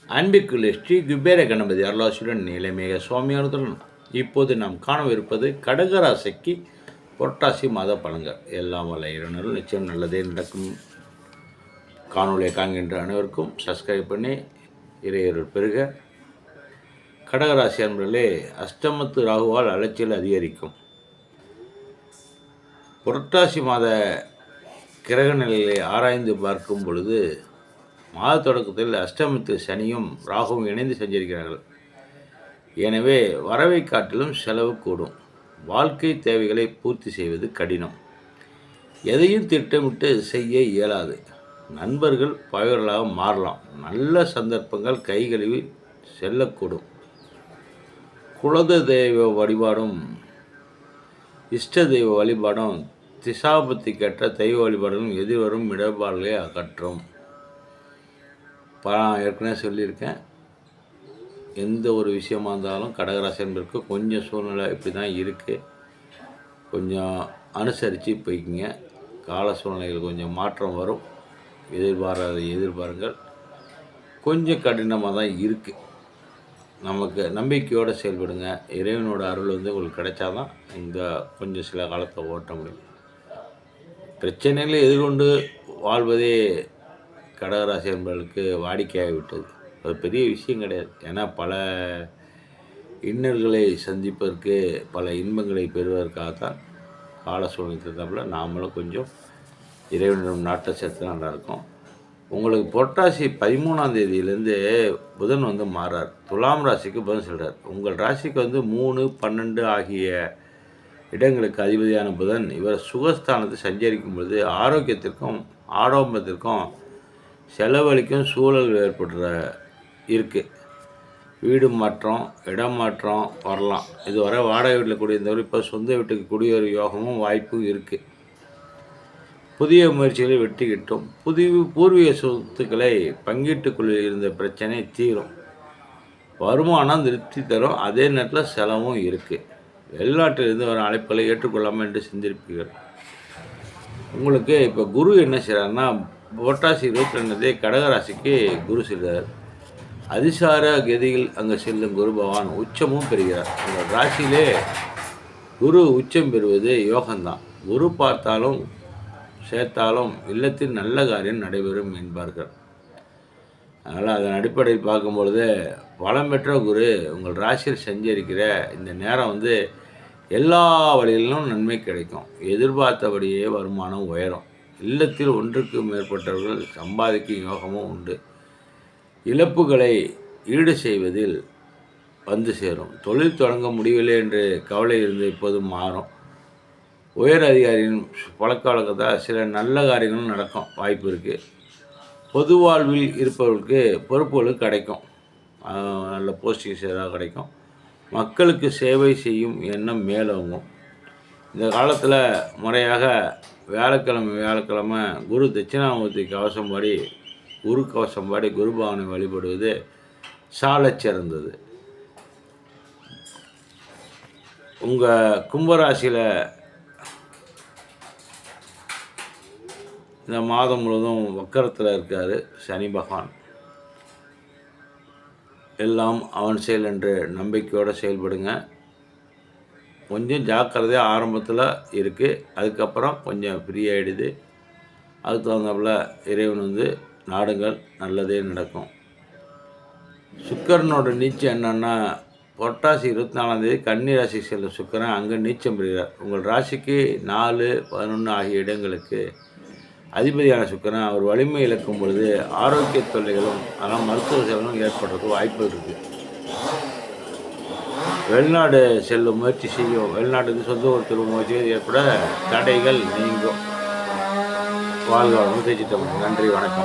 அன்பிற்குரிய ஸ்ரீ குபேர கணபதி அருளாசியுடன் நிலைமேக சுவாமியானதுடன் இப்போது நாம் காணவிருப்பது கடகராசிக்கு புரட்டாசி மாத பலன்கள். எல்லாம் வல்ல இறைவனருள் நிச்சயம் நல்லதே நடக்கும். காணொலியை காண்கின்ற அனைவருக்கும் சப்ஸ்கிரைப் பண்ணி இறையருள் பெருக. கடகராசி அன்பர்களே, அஷ்டமத்து ராகுவால் அலைச்சல் அதிகரிக்கும். புரட்டாசி மாத கிரக நிலையை ஆராய்ந்து பார்க்கும் பொழுது மாத தொடக்கத்தில் அஷ்டமத்தில் சனியும் ராகுவும் இணைந்து செஞ்சிருக்கிறார்கள். எனவே வரவை காட்டிலும் செலவு கூடும். வாழ்க்கை தேவைகளை பூர்த்தி செய்வது கடினம். எதையும் திட்டமிட்டு செய்ய இயலாது. நண்பர்கள் பகைவர்களாக மாறலாம். நல்ல சந்தர்ப்பங்கள் கைகளில் செல்லக்கூடும். குலத தெய்வ வழிபாடும் இஷ்ட தெய்வ வழிபாடும் திசாபத்திக்கற்ற தெய்வ வழிபாடுகளும் எதிர்வரும் இடர்பாடுகளை அகற்றும். ஏற்கனவே சொல்லியிருக்கேன், எந்த ஒரு விஷயமா இருந்தாலும் கடகராசி என்பதற்கு கொஞ்சம் சூழ்நிலை இப்படி தான் இருக்குது. கொஞ்சம் அனுசரித்து போய்க்குங்க. கால சூழ்நிலைகள் கொஞ்சம் மாற்றம் வரும். எதிர்பாராத எதிர்பாருங்கள். கொஞ்சம் கடினமாக தான் இருக்குது. நமக்கு நம்பிக்கையோடு செயல்படுங்க. இறைவனோட அருள் உங்களுக்கு கிடைச்சாதான் இந்த கொஞ்சம் சில காலத்தை ஓட்ட முடியும். பிரச்சனைகளை எதிர்கொண்டு வாழ்வதே கடகராசி என்பவர்களுக்கு வாடிக்கையாகிவிட்டது. அது பெரிய விஷயம் கிடையாது. ஏன்னா பல இன்னல்களை சந்திப்பதற்கு, பல இன்பங்களை பெறுவதற்காகத்தான் கால சூழ்நிலை தந்தாப்புல நாமளும் கொஞ்சம் இறைவனிடம் நாட்டை சேர்த்து நல்லாயிருக்கும். உங்களுக்கு புரட்டாசி 13ஆம் தேதியிலேருந்து புதன் மாறார். துலாம் ராசிக்கு புதன் செல்கிறார். உங்கள் ராசிக்கு 3, 12 ஆகிய இடங்களுக்கு அதிபதியான புதன் இவர் சுகஸ்தானத்தை சஞ்சரிக்கும் பொழுது ஆரோக்கியத்திற்கும் ஆடம்பரத்திற்கும் செலவழிக்கும் சூழல் ஏற்படுற இருக்குது. வீடு மாற்றம், இடம் மாற்றம் வரலாம். இதுவரை வாடகை வீட்டில் குடியிருந்தவர் இப்போ சொந்த வீட்டுக்கு குடியேற யோகமும் வாய்ப்பும் இருக்குது. புதிய முயற்சிகளை வெற்றி கிட்டும். பூர்வீக சொத்துக்களை பங்கீட்டுக்குள் இருந்த பிரச்சனை தீரும். வருமானம் திருப்தி தரும். அதே நேரத்தில் செலவும் இருக்குது. வெளிநாட்டிலிருந்து வர அழைப்புகளை ஏற்றுக்கொள்ளாமல் என்று சிந்திருப்பீர்கள். உங்களுக்கு இப்போ குரு என்ன செய்கிறாருன்னா, புரட்டாசி 22 கடகராசிக்கு குரு செல்கிறார். அதிசார கதியில் அங்கே செல்லும் குரு பகவான் உச்சமும் பெறுகிறார். உங்கள் ராசியிலே குரு உச்சம் பெறுவது யோகம்தான். குரு பார்த்தாலும் சேர்த்தாலும் இல்லத்தில் நல்ல காரியம் நடைபெறும் என்பார்கள். அதனால் அதன் அடிப்படையில் பார்க்கும்பொழுது பலம் பெற்ற குரு உங்கள் ராசியில் சஞ்சரிக்கிற இந்த நேரம் எல்லா வழிகளிலும் நன்மை கிடைக்கும். எதிர்பார்த்தபடியே வருமானம் உயரும். இல்லத்தில் ஒன்றுக்கு மேற்பட்டவர்கள் சம்பாதிக்கும் யோகமும் உண்டு. இழப்புகளை ஈடு செய்வதில் சேரும். தொழில் தொடங்க முடியவில்லை என்று கவலை இருந்து இப்போது மாறும். உயர் அதிகாரியின் பழக்க வழக்கத்தால் சில நல்ல காரியங்களும் நடக்கும் வாய்ப்பு இருக்குது. பொது வாழ்வில் இருப்பவர்களுக்கு பொறுப்புகள் கிடைக்கும். நல்ல போஸ்டிங்ஸ் ஏதாவது கிடைக்கும். மக்களுக்கு சேவை செய்யும் எண்ணம் மேலோங்கும். இந்த காலத்தில் முறையாக வியாழக்கிழமை குரு தட்சிணாமூர்த்தி கவசம் பாடி குரு கவசம் பாடி குரு பகவானை வழிபடுவது சாலச் சிறந்தது. உங்கள் கும்பராசியில் இந்த மாதம் முழுவதும் வக்கரத்தில் இருக்கார் சனி பகவான். எல்லாம் அவன் செயல் என்று நம்பிக்கையோடு செயல்படுங்க. கொஞ்சம் ஜாக்கிரதையாக ஆரம்பத்தில் இருக்குது. அதுக்கப்புறம் கொஞ்சம் ஃப்ரீயாகிடுது. அதுக்கு தகுந்தாப்புல இறைவன் நாடுங்கள், நல்லதே நடக்கும். சுக்கிரனோட நீச்சம் என்னன்னா, புரட்டாசி 24ஆம் தேதி கன்னி ராசி செல்லும் சுக்கிரன் அங்கே நீச்சம் பெறுகிறார். உங்கள் ராசிக்கு 4, 11 ஆகிய இடங்களுக்கு அதிபதியான சுக்கிரன் அவர் வலிமை இழக்கும் பொழுது ஆரோக்கிய தொல்லைகளும் அதனால் மருத்துவ செலவும் ஏற்படுறதுக்கு வாய்ப்பு இருக்குது. வெளிநாடு செல்லும் முயற்சி செய்யும். வெளிநாட்டுக்கு சொந்த ஊர் திரும்ப முயற்சி ஏற்பட தடைகள் நீங்கும். வாழ்க வளமுடன். நன்றி, வணக்கம்.